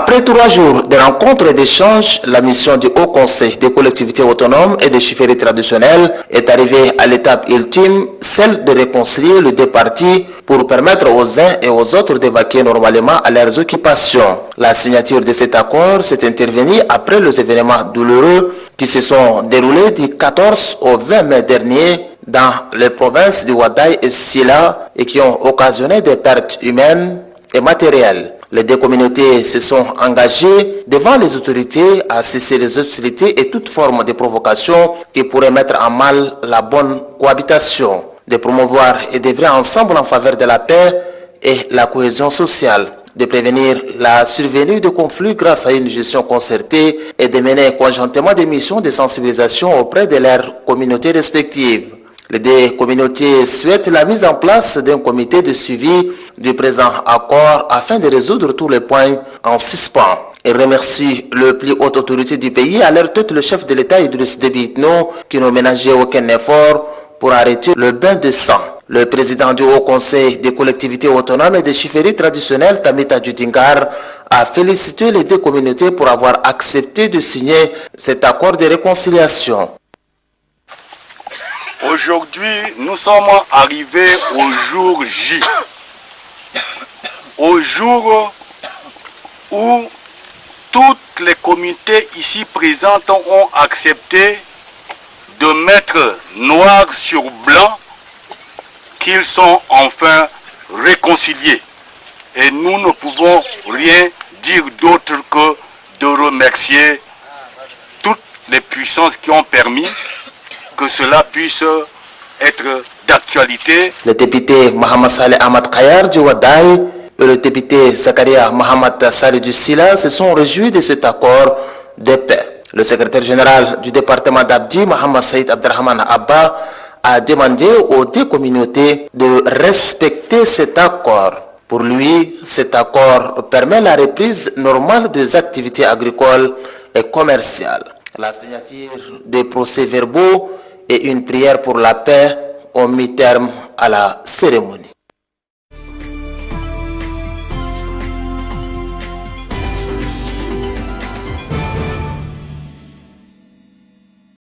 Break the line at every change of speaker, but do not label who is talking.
Après 3 jours de rencontres et d'échanges, la mission du Haut Conseil des collectivités autonomes et des chefferies traditionnelles est arrivée à l'étape ultime, celle de réconcilier les deux parties pour permettre aux uns et aux autres d'évacuer normalement à leurs occupations. La signature de cet accord s'est intervenue après les événements douloureux qui se sont déroulés du 14 au 20 mai dernier dans les provinces de Ouaddaï et Sila et qui ont occasionné des pertes humaines et matérielles. Les deux communautés se sont engagées devant les autorités à cesser les hostilités et toute forme de provocation qui pourrait mettre en mal la bonne cohabitation, de promouvoir et d'œuvrer ensemble en faveur de la paix et la cohésion sociale, de prévenir la survenue de conflits grâce à une gestion concertée et de mener conjointement des missions de sensibilisation auprès de leurs communautés respectives. Les deux communautés souhaitent la mise en place d'un comité de suivi du présent accord afin de résoudre tous les points en suspens. Et remercie le plus haute autorité du pays, à leur tête le chef de l'État Idriss Déby Itno, qui n'ont ménagé aucun effort pour arrêter le bain de sang. Le président du Haut Conseil des collectivités autonomes et des chefferies traditionnelles, Tamita Djudingar, a félicité les deux communautés pour avoir accepté de signer cet accord de réconciliation.
Aujourd'hui, nous sommes arrivés au jour J, au jour où toutes les communautés ici présentes ont accepté de mettre noir sur blanc qu'ils sont enfin réconciliés. Et nous ne pouvons rien dire d'autre que de remercier toutes les puissances qui ont permis que cela puisse être d'actualité.
Le député Mohamed Saleh Ahmad Khayar du Ouaddaï et le député Zakaria Mohamed Saleh du Sila se sont réjouis de cet accord de paix. Le secrétaire général du département d'Abdi, Mohamed Saïd Abderrahman Abba, a demandé aux deux communautés de respecter cet accord. Pour lui, cet accord permet la reprise normale des activités agricoles et commerciales. La signature des procès-verbaux et une prière pour la paix ont mis terme à la cérémonie.